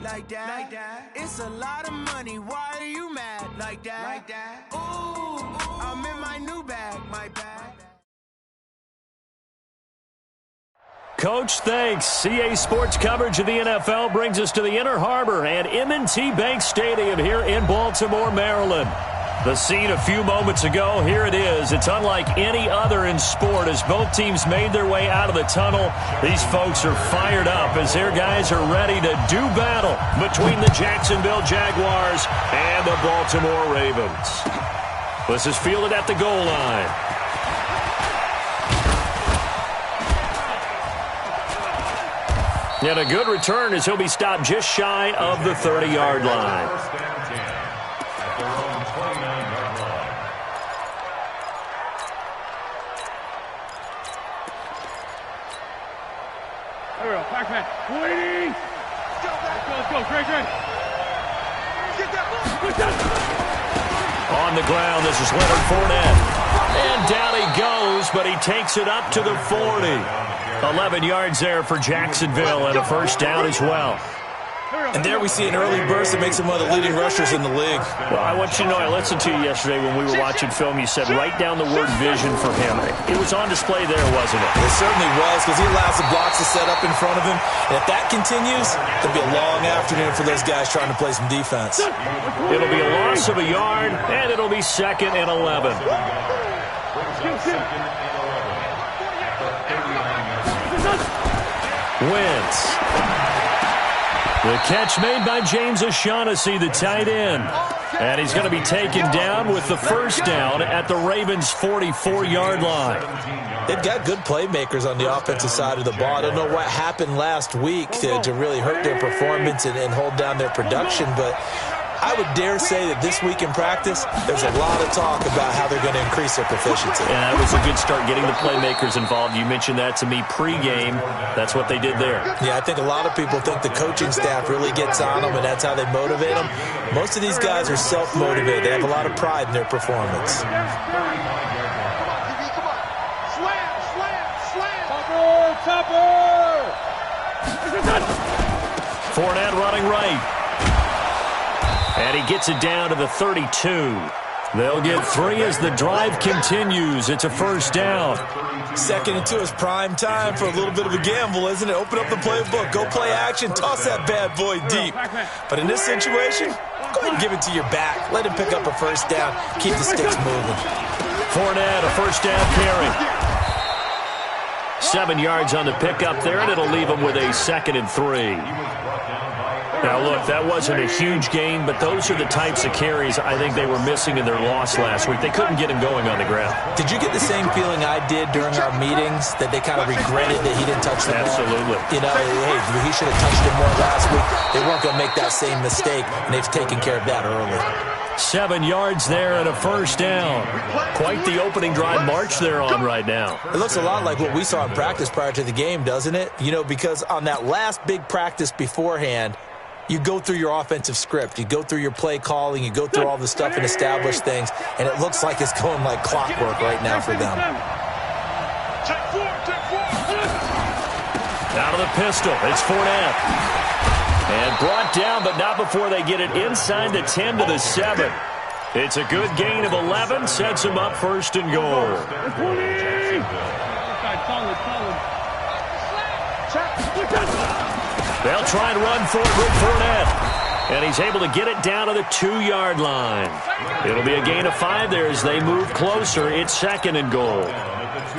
like that. It's a lot of money. Why are you mad like that? Ooh, I'm in my new bag, my bag. Coach, thanks. CA Sports coverage of the NFL brings us to the Inner Harbor and M&T Bank Stadium here in Baltimore, Maryland. The scene a few moments ago, here it is. It's unlike any other in sport as both teams made their way out of the tunnel. These folks are fired up as their guys are ready to do battle between the Jacksonville Jaguars and the Baltimore Ravens. This is fielded at the goal line. And a good return as he'll be stopped just shy of the 30-yard line. Let's go, Greg. Get that ball. On the ground, this is Leonard Fournette. And down he goes, but he takes it up to the 40. 11 yards there for Jacksonville and a first down as well. And there we see an early burst that makes him one of the leading rushers in the league. Well, I want you to know, I listened to you yesterday when we were watching film. You said write down the word vision for him. It was on display there, wasn't it? It certainly was, because he allows the blocks to set up in front of him. And if that continues, it'll be a long afternoon for those guys trying to play some defense. It'll be a loss of a yard, and it'll be 2nd and 11. Wentz. The catch made by James O'Shaughnessy, the tight end. And he's going to be taken down with the first down at the Ravens' 44-yard line. They've got good playmakers on the offensive side of the ball. I don't know what happened last week to really hurt their performance and hold down their production, but I would dare say that this week in practice, there's a lot of talk about how they're going to increase their proficiency. And that was a good start, getting the playmakers involved. You mentioned that to me pregame. That's what they did there. Yeah, I think a lot of people think the coaching staff really gets on them, and that's how they motivate them. Most of these guys are self-motivated. They have a lot of pride in their performance. Fournette running right. And he gets it down to the 32. They'll get 3 as the drive continues. It's a first down. 2nd and 2 is prime time for a little bit of a gamble, isn't it? Open up the playbook. Go play action. Toss that bad boy deep. But in this situation, go ahead and give it to your back. Let him pick up a first down. Keep the sticks moving. Fournette, a first down carry. 7 yards on the pickup there, and it'll leave him with a 2nd and 3. Now, look, that wasn't a huge gain, but those are the types of carries I think they were missing in their loss last week. They couldn't get him going on the ground. Did you get the same feeling I did during our meetings, that they kind of regretted that he didn't touch the ball? Absolutely. You know, hey, he should have touched it more last week. They weren't going to make that same mistake, and they've taken care of that early. 7 yards there and a first down. Quite the opening drive march they're on right now. It looks a lot like what we saw in practice prior to the game, doesn't it? You know, because on that last big practice beforehand, you go through your offensive script. You go through your play calling. You go through all the stuff and establish things. And it looks like it's going like clockwork right now for them. Out of the pistol. It's Fournette. And brought down, but not before they get it inside the 10 to the 7. It's a good gain of 11. Sets them up 1st and goal. They'll try and run for it with Fournette. And he's able to get it down to the 2-yard line. It'll be a gain of 5 there as they move closer. It's 2nd and goal.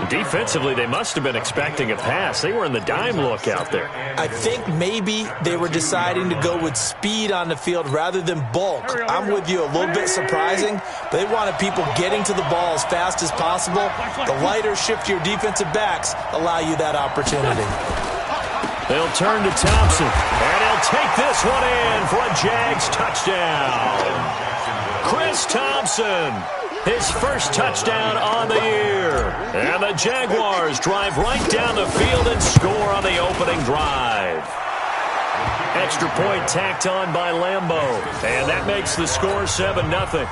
Defensively, they must have been expecting a pass. They were in the dime look out there. I think maybe they were deciding to go with speed on the field rather than bulk. I'm with you, a little bit surprising. But they wanted people getting to the ball as fast as possible. The lighter, shiftier defensive backs allow you that opportunity. They'll turn to Thompson, and he'll take this one in for a Jags touchdown. Chris Thompson, his first touchdown on the year. And the Jaguars drive right down the field and score on the opening drive. Extra point tacked on by Lambo, and that makes the score 7-0.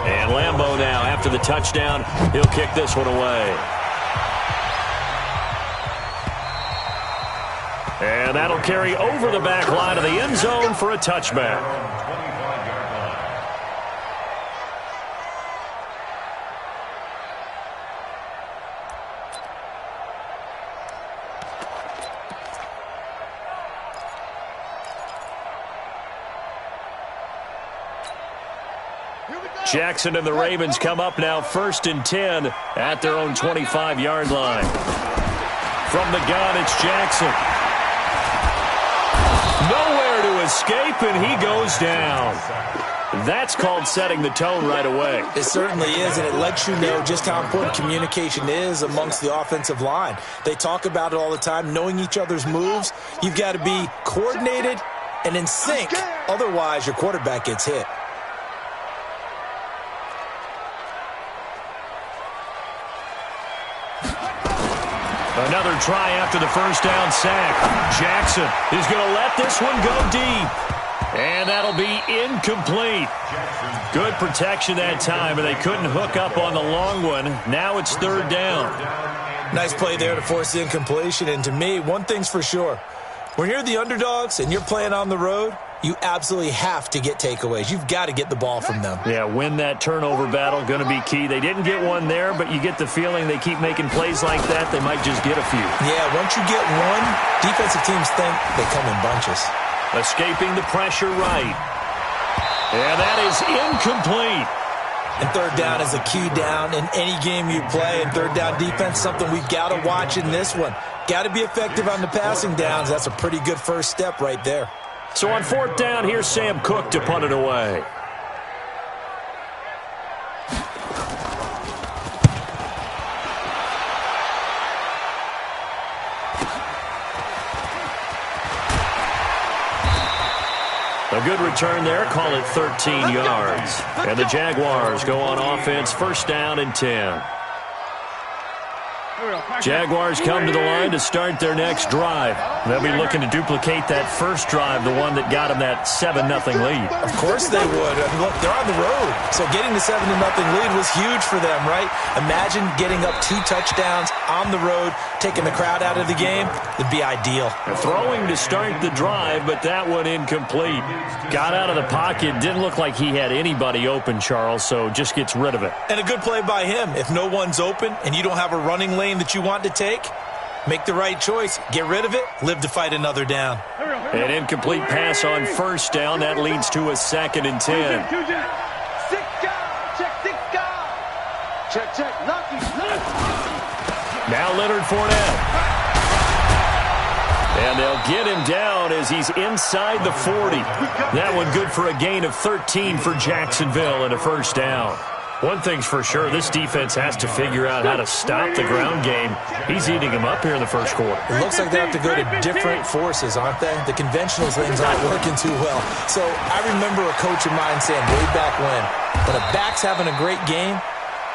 And Lambo now, after the touchdown, he'll kick this one away. And that'll carry over the back line of the end zone for a touchback. Jackson and the Ravens come up now 1st and 10 at their own 25-yard line. From the gun, it's Jackson. Nowhere to escape, and he goes down. That's called setting the tone right away. It certainly is, and it lets you know just how important communication is amongst the offensive line. They talk about it all the time, knowing each other's moves. You've got to be coordinated and in sync. Otherwise, your quarterback gets hit. Another try after the first down sack. Jackson is going to let this one go deep. And that'll be incomplete. Good protection that time, and they couldn't hook up on the long one. Now it's 3rd down. Nice play there to force the incompletion. And to me, one thing's for sure. When you're the underdogs and you're playing on the road, you absolutely have to get takeaways. You've got to get the ball from them. Yeah, win that turnover battle, going to be key. They didn't get one there, but you get the feeling they keep making plays like that, they might just get a few. Yeah, once you get one, defensive teams think they come in bunches. Escaping the pressure right. And that is incomplete. And 3rd down is a key down in any game you play. And 3rd down defense, something we've got to watch in this one. Got to be effective on the passing downs. That's a pretty good first step right there. So on 4th down, here's Sam Cook to punt it away. A good return there, call it 13 yards. And the Jaguars go on offense, 1st down and 10. Jaguars come to the line to start their next drive. They'll be looking to duplicate that first drive, the one that got them that 7-0 lead. Of course they would. I mean, look, they're on the road. So getting the 7-0 lead was huge for them, right? Imagine getting up 2 touchdowns on the road, taking the crowd out of the game. It'd be ideal. Throwing to start the drive, but that one incomplete. Got out of the pocket. Didn't look like he had anybody open, Charles, so just gets rid of it. And a good play by him. If no one's open and you don't have a running lane that you want to take, make the right choice. Get rid of it. Live to fight another down. An incomplete pass on 1st down. That leads to a 2nd and 10. Now Leonard Fournette. And they'll get him down as he's inside the 40. That one good for a gain of 13 for Jacksonville and a 1st down. One thing's for sure, this defense has to figure out how to stop the ground game. He's eating them up here in the 1st quarter. It looks like they have to go to different forces, aren't they? The conventional things aren't working too well. So I remember a coach of mine saying way back when a back's having a great game,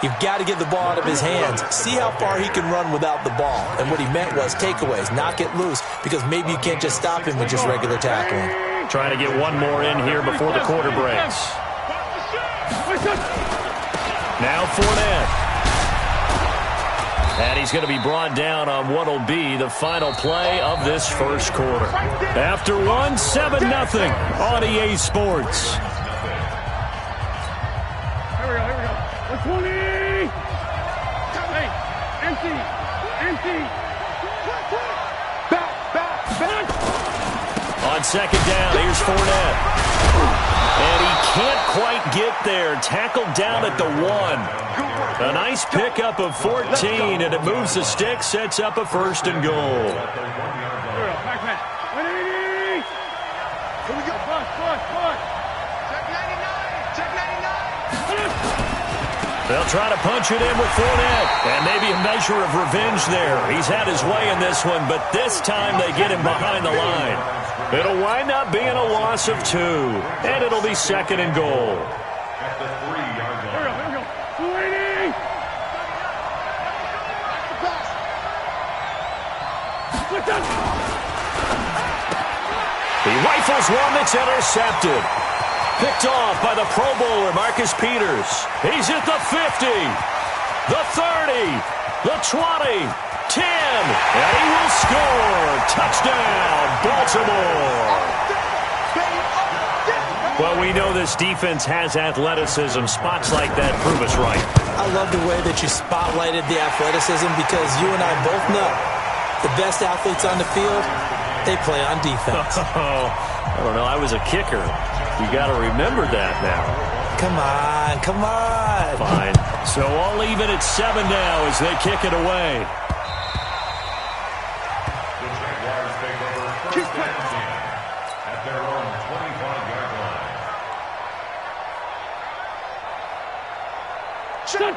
you've got to get the ball out of his hands. See how far he can run without the ball. And what he meant was takeaways, knock it loose, because maybe you can't just stop him with just regular tackling. Trying to get one more in here before the quarter breaks. Now Fournette. And he's going to be brought down on what will be the final play of this 1st quarter. After 7-0 on EA Sports. Here we go. 20. Hey, empty. Back. On 2nd down, here's Fournette. And he can't quite get there. Tackled down at the 1. A nice pickup of 14, and it moves the stick, sets up a 1st and goal. Here we go. Push. Check 99. They'll try to punch it in with Fournette. And maybe a measure of revenge there. He's had his way in this one, but this time they get him behind the line. It'll wind up being a loss of 2, and it'll be 2nd and goal. At the 3-yard line. Here we go. 280. He rifles one that's intercepted. Picked off by the Pro Bowler, Marcus Peters. He's at the 50, the 30, the 20, 10, and he will score. Touchdown, Baltimore. Well, we know this defense has athleticism. Spots like that prove us right. I love the way that you spotlighted the athleticism because you and I both know the best athletes on the field, they play on defense. Oh, I don't know. I was a kicker. You got to remember that now. Come on, come on. Fine. So all even at 7 now as they kick it away. The Jaguars take over first and 10 at their own 25-yard line.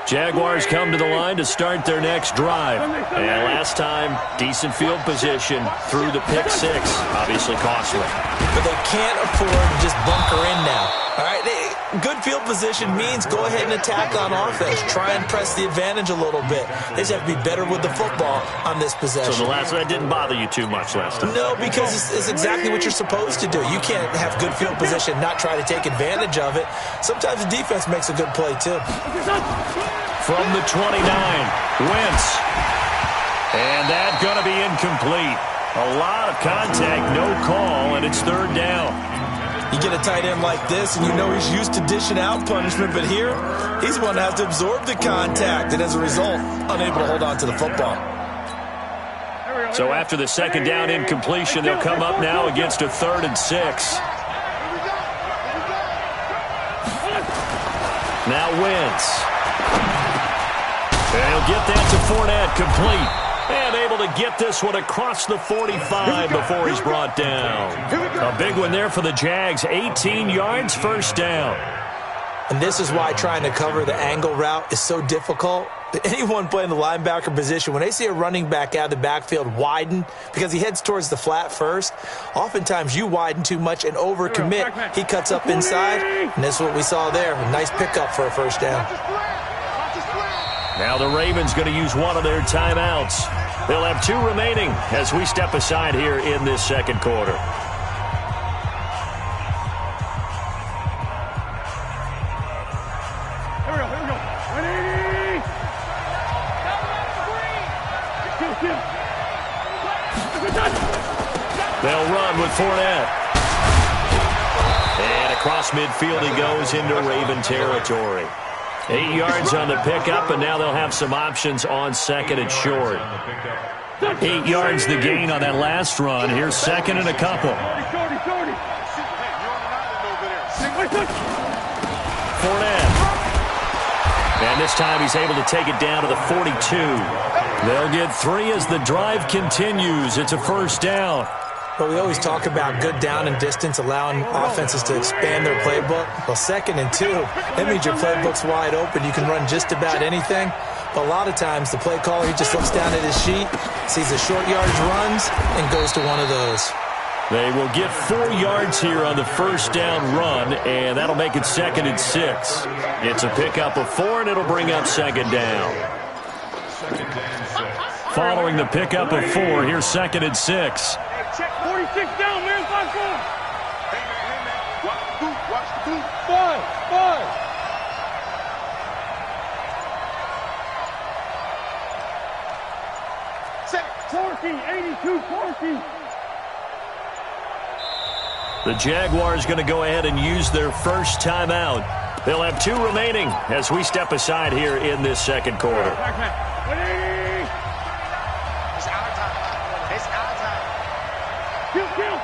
Jaguars come to the line to start their next drive. And last time, decent field position through the pick six. Obviously costly. But they can't afford to just bunker in now. All right, good field position means go ahead and attack on offense. Try and press the advantage a little bit. They just have to be better with the football on this possession. So the last that didn't bother you too much last time? No, because it's exactly what you're supposed to do. You can't have good field position, not try to take advantage of it. Sometimes the defense makes a good play, too. From the 29, Wentz. And that's going to be incomplete. A lot of contact, no call, and it's third down. You get a tight end like this, and you know he's used to dishing out punishment, but here, he's the one that has to absorb the contact, and as a result, unable to hold on to the football. So after the second down incompletion, they'll come up now against a 3rd and 6. Now Wentz. And he'll get that to Fournette, complete. And able to get this one across the 45 before he's brought down. A big one there for the Jags. 18 yards, first down. And this is why trying to cover the angle route is so difficult. Anyone playing the linebacker position, when they see a running back out of the backfield widen because he heads towards the flat first, oftentimes you widen too much and overcommit. He cuts up inside, and this is what we saw there. A nice pickup for a first down. Now the Ravens going to use one of their timeouts. They'll have 2 remaining as we step aside here in this second quarter. Here we go. Ready? They'll run with Fournette. And across midfield he goes into Raven territory. 8 yards on the pickup, and now they'll have some options on second and short. 8 yards the gain on that last run. Here's second and a couple. Fournette. And this time he's able to take it down to the 42. They'll get 3 as the drive continues. It's a first down. But we always talk about good down and distance, allowing offenses to expand their playbook. Well, 2nd and 2, that means your playbook's wide open. You can run just about anything. But a lot of times, the play caller, he just looks down at his sheet, sees the short yardage runs, and goes to one of those. They will get 4 yards here on the first down run, and that'll make it 2nd and 6. It's a pickup of 4, and it'll bring up second down. Following the pickup of 4, here's 2nd and 6. Check 46 down, man. 5-4. Hey, man. Watch the boot. Watch the boot. 5. 82, 40. The Jaguars going to go ahead and use their first timeout. They'll have 2 remaining as we step aside here in this second quarter. It's our time. It's our time. Kill.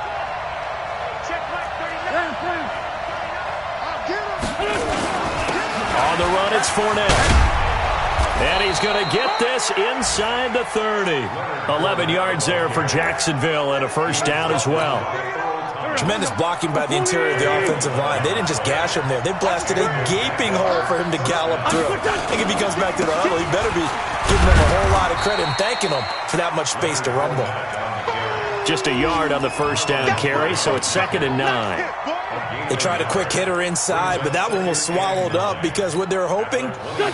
Check back 39. On the run, it's Fournette. And he's going to get this inside the 30. 11 yards there for Jacksonville and a first down as well. Tremendous blocking by the interior of the offensive line. They didn't just gash him there. They blasted a gaping hole for him to gallop through. I think if he comes back to the huddle, he better be giving them a whole lot of credit and thanking them for that much space to rumble. Just a yard on the first down carry, so it's 2nd and 9. They tried a quick hitter inside, but that one was swallowed up because what they're hoping,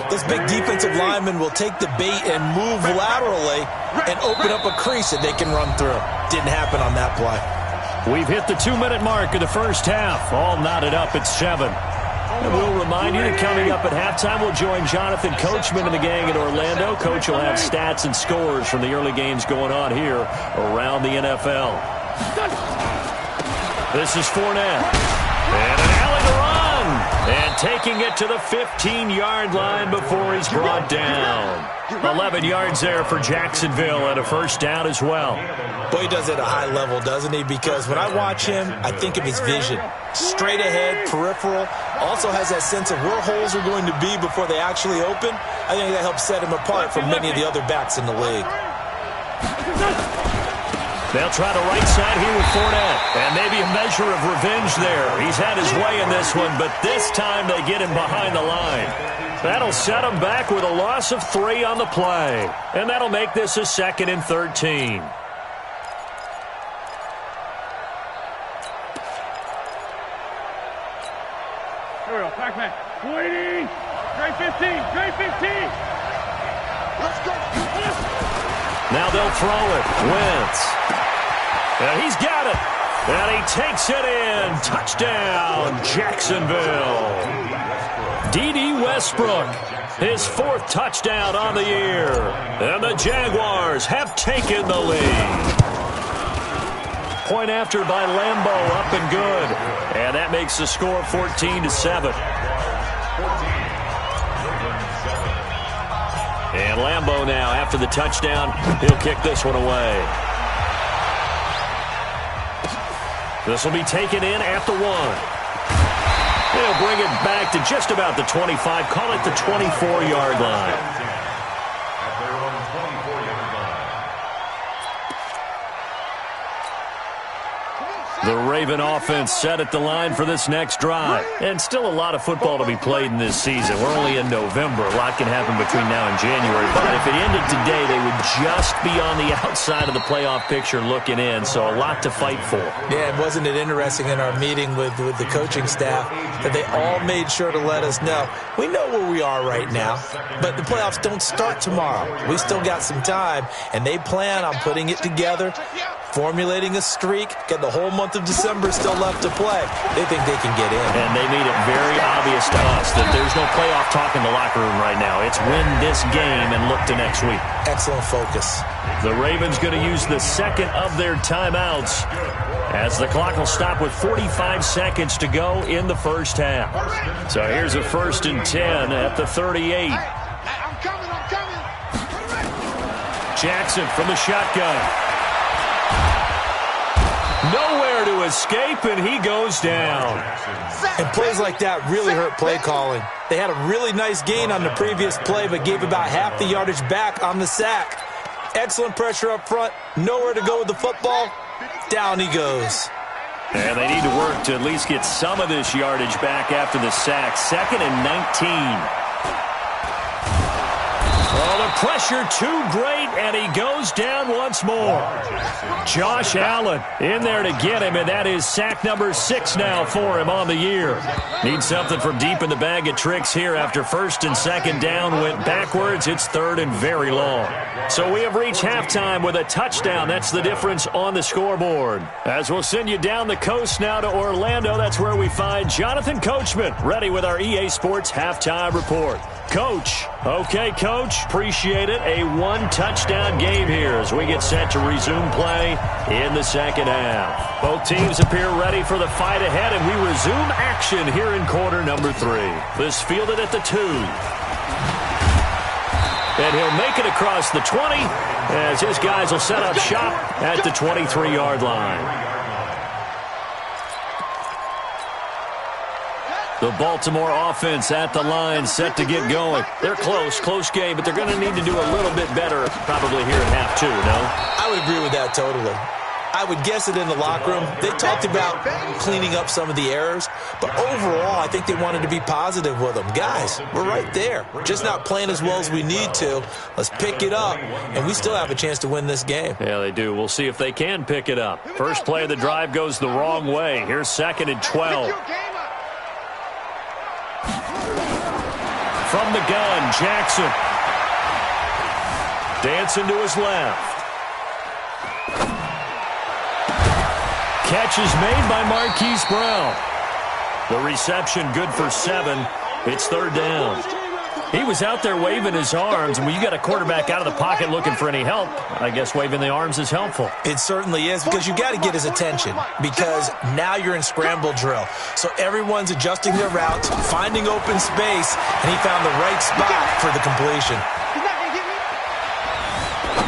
this big defensive lineman will take the bait and move laterally and open up a crease that they can run through. Didn't happen on that play. We've hit the 2-minute mark of the first half. All knotted up at 7. And we'll remind you that coming up at halftime, we'll join Jonathan Coachman and the gang in Orlando. Coach will have stats and scores from the early games going on here around the NFL. This is Fournette. And an alley to run. And taking it to the 15-yard line before he's brought down. 11 yards there for Jacksonville and a first down as well. Boy, he does it at a high level, doesn't he? Because when I watch him, I think of his vision. Straight ahead, peripheral. Also has that sense of where holes are going to be before they actually open. I think that helps set him apart from many of the other backs in the league. They'll try the right side here with Fournette. And maybe a measure of revenge there. He's had his way in this one, but this time they get him behind the line. That'll set him back with a loss of 3 on the play. And that'll make this a 2nd and 13. Here we go, Pac-Man. Waiting. Straight 15. Straight 15. Let's go. Now they'll throw it. Wentz. And he's got it. And he takes it in. Touchdown, Jacksonville. D.D. Westbrook, his 4th touchdown on the year. And the Jaguars have taken the lead. Point after by Lambeau, up and good. And that makes the score 14-7. And Lambeau now, after the touchdown, he'll kick this one away. This will be taken in at the 1. He'll bring it back to just about the 25, call it the 24-yard line. At their own 24-yard line. The Raven offense set at the line for this next drive. And still a lot of football to be played in this season. We're only in November. A lot can happen between now and January. But if it ended today, they would just be on the outside of the playoff picture looking in. So a lot to fight for. Yeah, and wasn't it interesting in our meeting with the coaching staff that they all made sure to let us know, we know where we are right now, but the playoffs don't start tomorrow. We still got some time, and they plan on putting it together, formulating a streak, got the whole month of December still left to play. They think they can get in. And they made it very obvious to us that there's no playoff talk in the locker room right now. It's win this game and look to next week. Excellent focus. The Ravens going to use the 2nd of their timeouts as the clock will stop with 45 seconds to go in the first half. So here's a 1st and 10 at the 38. I'm coming. Jackson from the shotgun. Nowhere to escape, and he goes down. And plays like that really hurt play calling. They had a really nice gain on the previous play, but gave about half the yardage back on the sack. Excellent pressure up front. Nowhere to go with the football. Down he goes. And they need to work to at least get some of this yardage back after the sack. 2nd and 19. Oh, the pressure too great, and he goes down once more. Josh Allen in there to get him, and that is sack number 6 now for him on the year. Need something from deep in the bag of tricks here after 1st and 2nd down went backwards. It's 3rd and very long. So we have reached halftime with a touchdown. That's the difference on the scoreboard. As we'll send you down the coast now to Orlando, that's where we find Jonathan Coachman, ready with our EA Sports halftime report. Coach. Okay, Coach. Appreciate it. A 1-touchdown game here as we get set to resume play in the 2nd half. Both teams appear ready for the fight ahead, and we resume action here in quarter number 3. This fielded at the 2. And he'll make it across the 20 as his guys will set up shop at the 23-yard line. The Baltimore offense at the line, set to get going. They're close game, but they're going to need to do a little bit better probably here in half 2, no? I would agree with that totally. I would guess it in the locker room. They talked about cleaning up some of the errors, but overall, I think they wanted to be positive with them. Guys, we're right there. We're just not playing as well as we need to. Let's pick it up, and we still have a chance to win this game. Yeah, they do. We'll see if they can pick it up. First play of the drive goes the wrong way. Here's 2nd and 12. From the gun, Jackson. Dancing to his left. Catch is made by Marquise Brown. The reception good for 7. It's third down. He was out there waving his arms, and when you got a quarterback out of the pocket looking for any help, I guess waving the arms is helpful. It certainly is, because you got to get his attention, because now you're in scramble drill. So everyone's adjusting their routes, finding open space, and he found the right spot for the completion.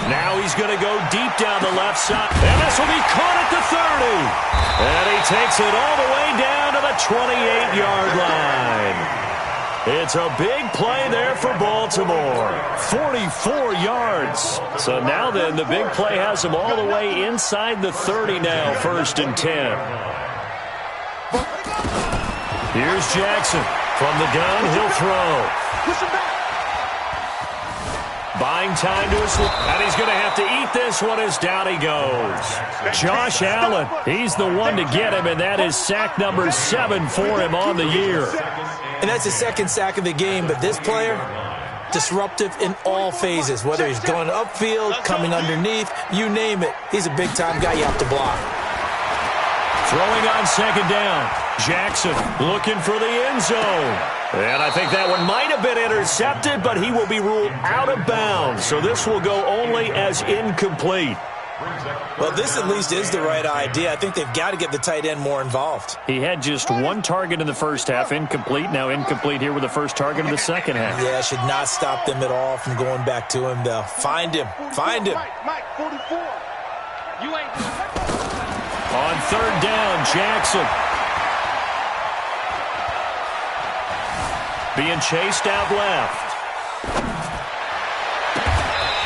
Now he's going to go deep down the left side, and this will be caught at the 30. And he takes it all the way down to the 28-yard line. It's a big play there for Baltimore. 44 yards. So now then, the big play has him all the way inside the 30 now, 1st and 10. Here's Jackson. From the gun, he'll throw. Buying time to his left, and he's going to have to eat this one as down he goes. Josh Allen, he's the one to get him, and that is sack number 7 for him on the year. And that's his second sack of the game, but this player, disruptive in all phases, whether he's going upfield, coming underneath, you name it. He's a big-time guy you have to block. Throwing on 2nd down. Jackson looking for the end zone. And I think that one might have been intercepted, but he will be ruled out of bounds. So this will go only as incomplete. Well, this at least is the right idea. I think they've got to get the tight end more involved. He had just 1 target in the first half, incomplete. Now incomplete here with the first target in the second half. Yeah, should not stop them at all from going back to him, though. Find him. Find him. On 3rd down, Jackson. Being chased out left.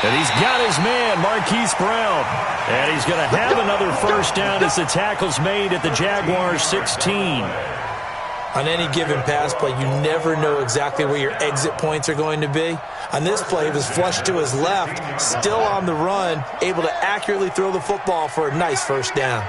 And he's got his man, Marquise Brown. And he's going to have another first down as the tackle's made at the Jaguars' 16. On any given pass play, you never know exactly where your exit points are going to be. On this play, he was flushed to his left, still on the run, able to accurately throw the football for a nice first down.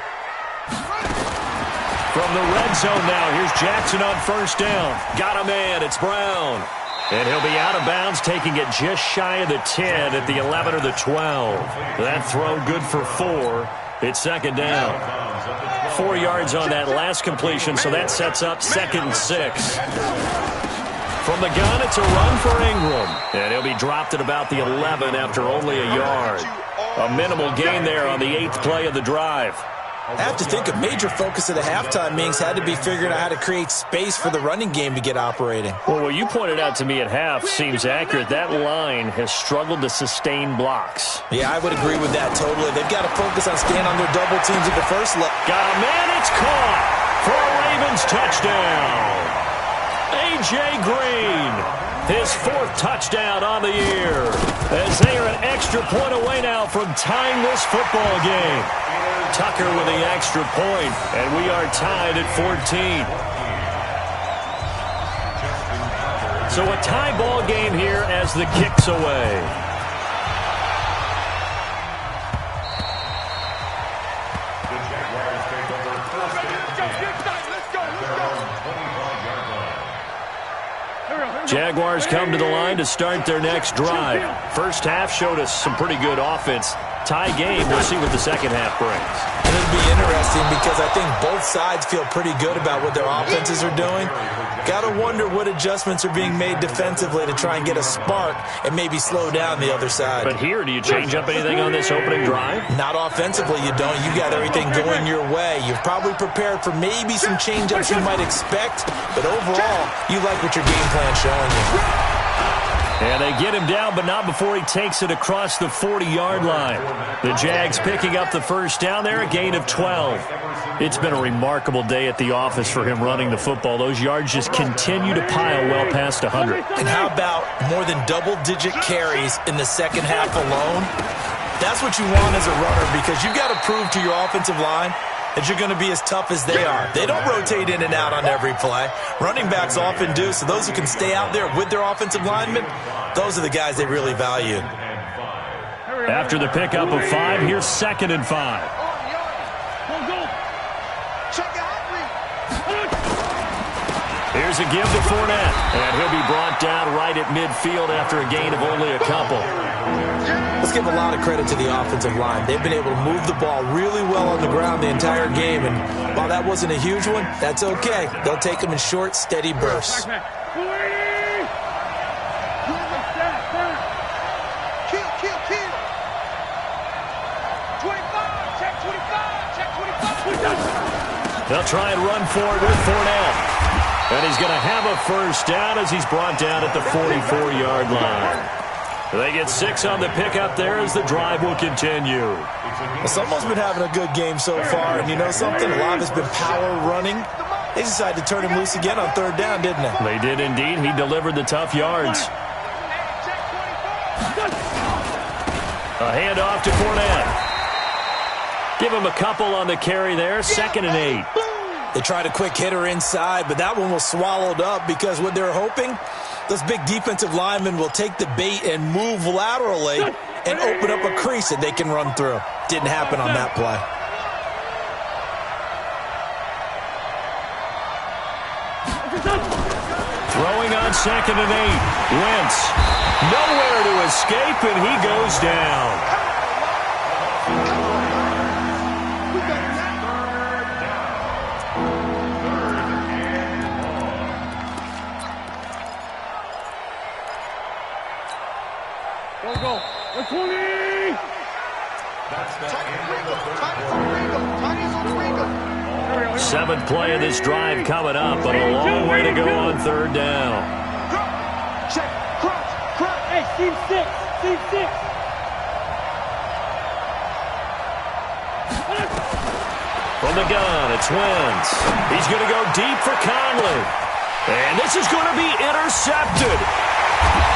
From the red zone now, here's Jackson on 1st down. Got a man, it's Brown. And he'll be out of bounds, taking it just shy of the 10 at the 11 or the 12. That throw good for 4. It's 2nd down. 4 yards on that last completion, so that sets up 2nd and 6. From the gun, it's a run for Ingram. And he'll be dropped at about the 11 after only a yard. A minimal gain there on the 8th play of the drive. I have to think a major focus of the halftime meetings had to be figuring out how to create space for the running game to get operating. Well, what you pointed out to me at half seems accurate. That line has struggled to sustain blocks. Yeah, I would agree with that totally. They've got to focus on staying on their double teams at the first level. Got a man, it's caught for a Ravens touchdown. A.J. Green, his 4th touchdown on the year, as they are an extra point away now from tying this football game. Tucker with the extra point, and we are tied at 14. So a tie ball game here as the kick's away. The Jaguars take over 1st and 10. Jaguars come to the line to start their next drive. First half showed us some pretty good offense. Tie game, we'll see what the second half brings. It'll be interesting because I think both sides feel pretty good about what their offenses are doing. Got to wonder what adjustments are being made defensively to try and get a spark and maybe slow down the other side. But here, do you change up anything on this opening drive? Not offensively, you don't. You got everything going your way. You've probably prepared for maybe some change-ups you might expect, but overall, you like what your game plan's showing you. And they get him down, but not before he takes it across the 40-yard line. The Jags picking up the first down there, a gain of 12. It's been a remarkable day at the office for him running the football. Those yards just continue to pile well past 100. And how about more than double-digit carries in the second half alone? That's what you want as a runner, because you've got to prove to your offensive line that you're going to be as tough as they are. They don't rotate in and out on every play. Running backs often do, so those who can stay out there with their offensive linemen, those are the guys they really value. After the pickup of 5, here's 2nd and 5. Here's There's a give to Fournette, and he'll be brought down right at midfield after a gain of only a couple. Let's give a lot of credit to the offensive line. They've been able to move the ball really well on the ground the entire game, and while that wasn't a huge one, that's okay. They'll take them in short, steady bursts. They'll try and run for it with Fournette. And he's going to have a first down as he's brought down at the 44-yard line. They get 6 on the pickup there as the drive will continue. Well, someone's been having a good game so far, and you know something? A lot of it's been power running. They decided to turn him loose again on third down, didn't they? They did indeed. He delivered the tough yards. A handoff to Fournette. Give him a couple on the carry there. 2nd and 8. They tried a quick hitter inside, but that one was swallowed up because what they're hoping, those big defensive linemen will take the bait and move laterally and open up a crease that they can run through. Didn't happen on that play. Throwing on 2nd and 8. Wentz. Nowhere to escape, and he goes down. Go. 20! Seventh play of this drive coming up, but a long way to go on third down. Check. Crunch. Hey, team 6. From the gun, it's Wentz. He's going to go deep for Conley. And this is going to be intercepted.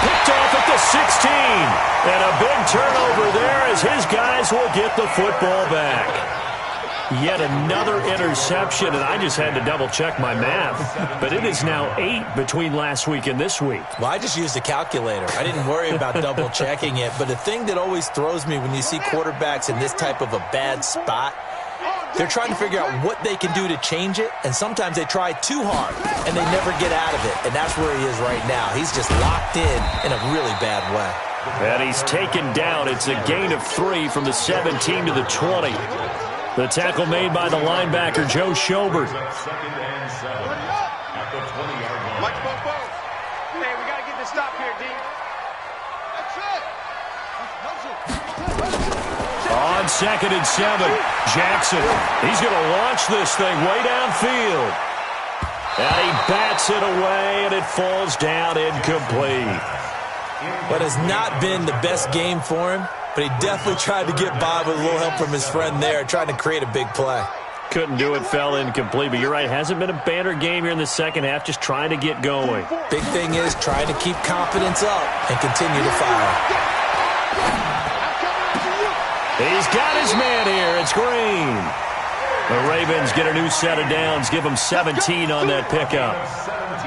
Picked off at the 16. And a big turnover there as his guys will get the football back. Yet another interception, and I just had to double-check my math. But it is now 8 between last week and this week. Well, I just used a calculator. I didn't worry about double-checking it. But the thing that always throws me when you see quarterbacks in this type of a bad spot, they're trying to figure out what they can do to change it, and sometimes they try too hard, and they never get out of it. And that's where he is right now. He's just locked in a really bad way. And he's taken down. It's a gain of 3 from the 17 to the 20. The tackle made by the linebacker, Joe Schobert. 2nd and 7 at the 20-yard line. Like both. Hey, we got to get this stop here, D. That's it. On 2nd and 7, Jackson. He's going to launch this thing way downfield. And he bats it away, and it falls down incomplete. But it's not been the best game for him, but he definitely tried to get by with a little help from his friend there, trying to create a big play. Couldn't do it, fell incomplete. But you're right, hasn't been a banner game here in the second half, just trying to get going. Big thing is trying to keep confidence up and continue to fire. He's got his man here. It's Green. The Ravens get a new set of downs, give him 17 on that pickup.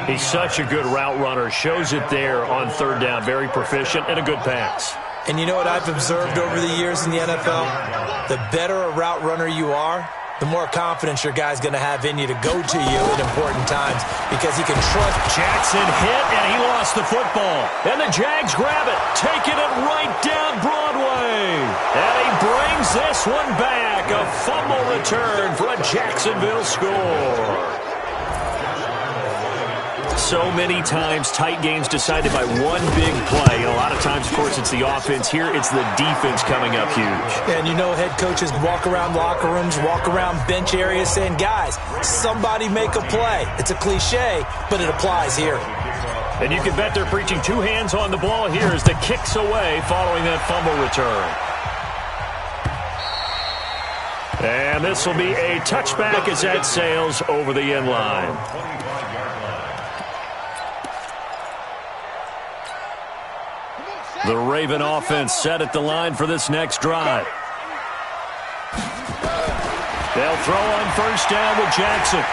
He's such a good route runner. Shows it there on third down. Very proficient and a good pass. And you know what I've observed over the years in the NFL? The better a route runner you are, the more confidence your guy's going to have in you to go to you at important times because he can trust. Jackson hit, and he lost the football. And the Jags grab it, taking it right down Broadway. And he brings this one back. A fumble return for a Jacksonville score. So many times, tight games decided by one big play. And a lot of times, of course, it's the offense. Here, it's the defense coming up huge. And you know head coaches walk around locker rooms, walk around bench areas saying, guys, somebody make a play. It's a cliche, but it applies here. And you can bet they're preaching 2 hands on the ball here as the kick's away following that fumble return. And this will be a touchback as that sails over the end line. The Raven offense set at the line for this next drive. They'll throw on first down with Jackson.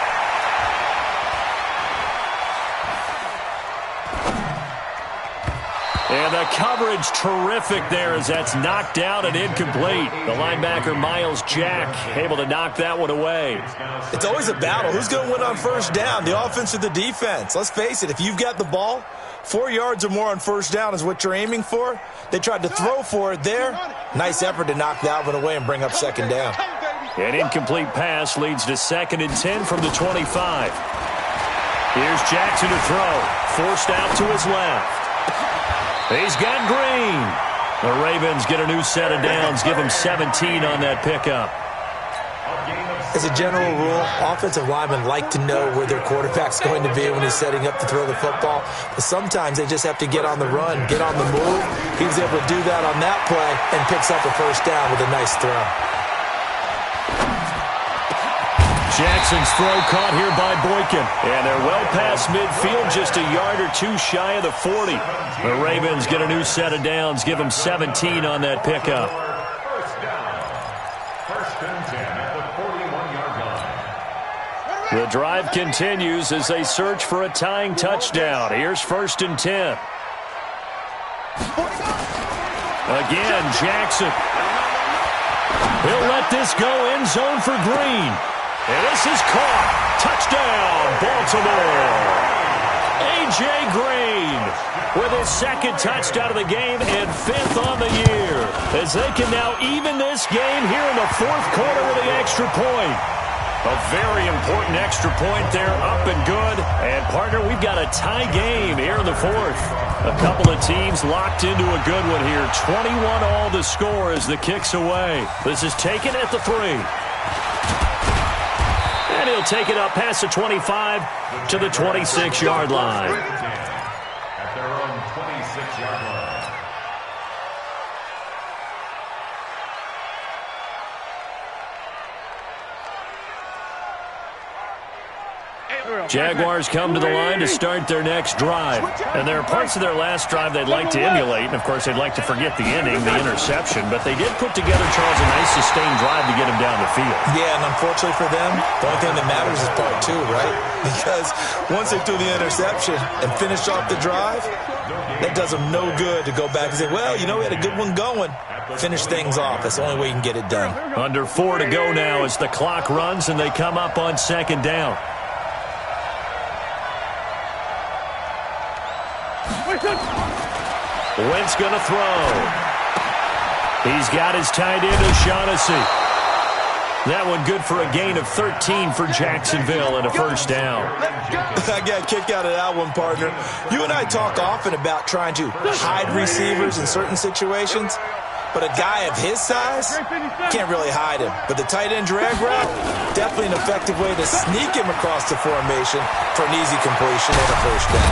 And the coverage terrific there as that's knocked down and incomplete. The linebacker, Miles Jack, able to knock that one away. It's always a battle. Who's going to win on first down, the offense or the defense? Let's face it, if you've got the ball, 4 yards or more on first down is what you're aiming for. They tried to throw for it there. Nice effort to knock that one away and bring up second down. An incomplete pass leads to 2nd and 10 from the 25. Here's Jackson to throw. Forced out to his left. He's got Green. The Ravens get a new set of downs, give him 17 on that pickup. As a general rule, offensive linemen like to know where their quarterback's going to be when he's setting up to throw the football. But sometimes they just have to get on the run, get on the move. He was able to do that on that play and picks up a first down with a nice throw. Jackson's throw caught here by Boykin. And they're well past midfield, just a yard or two shy of the 40. The Ravens get a new set of downs, give them 17 on that pickup. First down. First and 10 at the 41-yard line. The drive continues as they search for a tying touchdown. Here's 1st and 10. Again, Jackson. He'll let this go end zone for Green. And this is caught. Touchdown, Baltimore. A.J. Green with his 2nd touchdown of the game and 5th on the year. As they can now even this game here in the 4th quarter with the extra point. A very important extra point there, up and good. And, partner, we've got a tie game here in the 4th. A couple of teams locked into a good one here. 21 all the score as the kick's away. This is taken at the 3. And he'll take it up past the 25 to the 26-yard line. At their own 26-yard line. Jaguars come to the line to start their next drive. And there are parts of their last drive they'd like to emulate. And, of course, they'd like to forget the ending, the interception. But they did put together, Charles, a nice sustained drive to get him down the field. Yeah, and unfortunately for them, the only thing that matters is part 2, right? Because once they threw the interception and finished off the drive, that does them no good to go back and say, well, you know, we had a good one going. Finish things off. That's the only way you can get it done. Under 4 to go now as the clock runs and they come up on 2nd down. Wentz going to throw. He's got his tight end, O'Shaughnessy. That one good for a gain of 13 for Jacksonville and a first down. I got a kick out of that one, partner. You and I talk often about trying to hide receivers in certain situations. But a guy of his size, can't really hide him. But the tight end drag route, definitely an effective way to sneak him across the formation for an easy completion and a first down.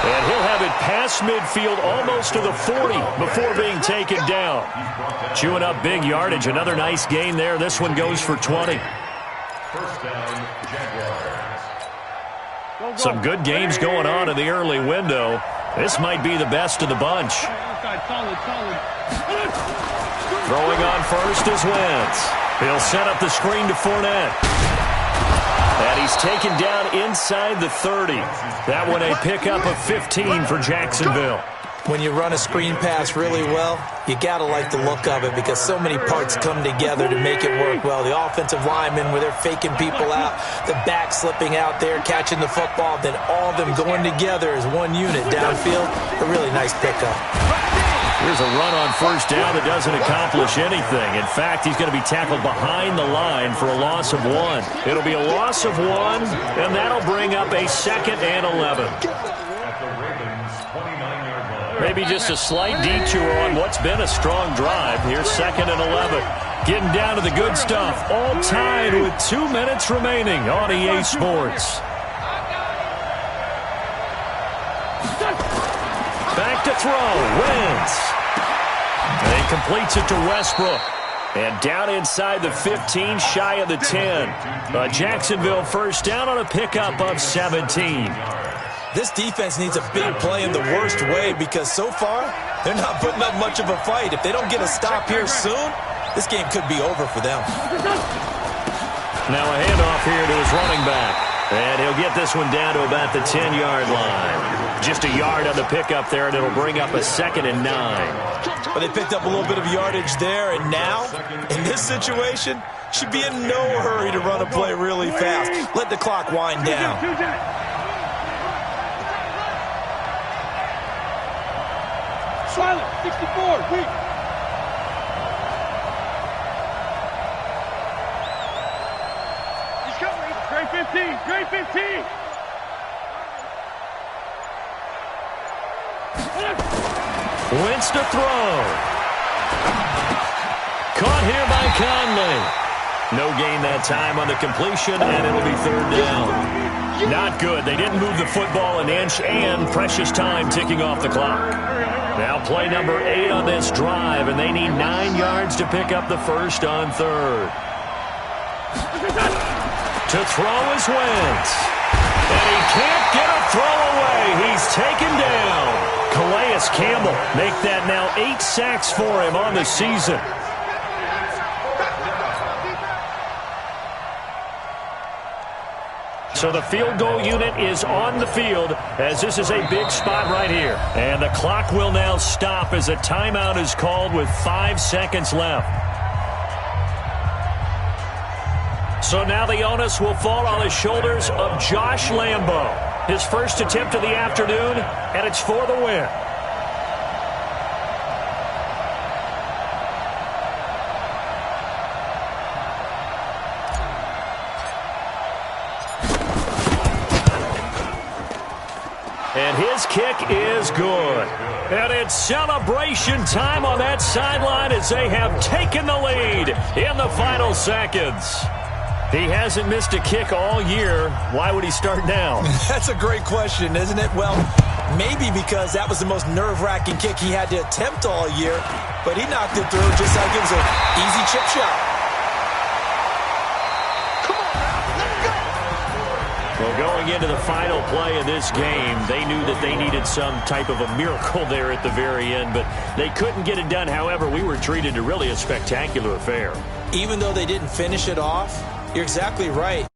And he'll have it past midfield almost to the 40 before being taken down. Chewing up big yardage. Another nice gain there. This one goes for 20. First down, Jaguars. Some good games going on in the early window. This might be the best of the bunch. Throwing on first is Wentz. He'll set up the screen to Fournette. And he's taken down inside the 30. That one a pickup of 15 for Jacksonville. When you run a screen pass really well, you got to like the look of it because so many parts come together to make it work well. The offensive linemen, where they're faking people out, the back slipping out there, catching the football, then all of them going together as one unit downfield. A really nice pickup. Here's a run on first down that doesn't accomplish anything. In fact, he's going to be tackled behind the line for a loss of 1. It'll be a loss of 1, and that'll bring up a 2nd and 11. Maybe just a slight detour on what's been a strong drive. Here's 2nd and 11. Getting down to the good stuff. All tied with 2 minutes remaining on EA Sports. Back to throw. Wentz. And he completes it to Westbrook. And down inside the 15, shy of the 10. A Jacksonville first down on a pickup of 17. This defense needs a big play in the worst way because so far, they're not putting up much of a fight. If they don't get a stop here soon, this game could be over for them. Now a handoff here to his running back. And he'll get this one down to about the 10-yard line. Just a yard on the pickup there, and it'll bring up a 2nd and 9. But they picked up a little bit of yardage there, and now, in this situation, should be in no hurry to run a play really fast. Let the clock wind down. Silent, 64, weak. He's coming. Grade 15, grade 15. Wentz to throw. Caught here by Conley. No gain that time on the completion, and it'll be 3rd down. Not good. They didn't move the football an inch, and precious time ticking off the clock. Now play number 8 on this drive, and they need 9 yards to pick up the first on 3rd. To throw is Wentz. And he can't get a throw away. He's taken down. Calais Campbell make that now 8 sacks for him on the season. So the field goal unit is on the field as this is a big spot right here. And the clock will now stop as a timeout is called with 5 seconds left. So now the onus will fall on the shoulders of Josh Lambo. His first attempt of the afternoon, and it's for the win. And his kick is good. And it's celebration time on that sideline as they have taken the lead in the final seconds. He hasn't missed a kick all year. Why would he start now? That's a great question, isn't it? Well, maybe because that was the most nerve-wracking kick he had to attempt all year, but he knocked it through just like it was an easy chip shot. Well, going into the final play of this game, they knew that they needed some type of a miracle there at the very end, but they couldn't get it done. However, we were treated to really a spectacular affair. Even though they didn't finish it off, you're exactly right.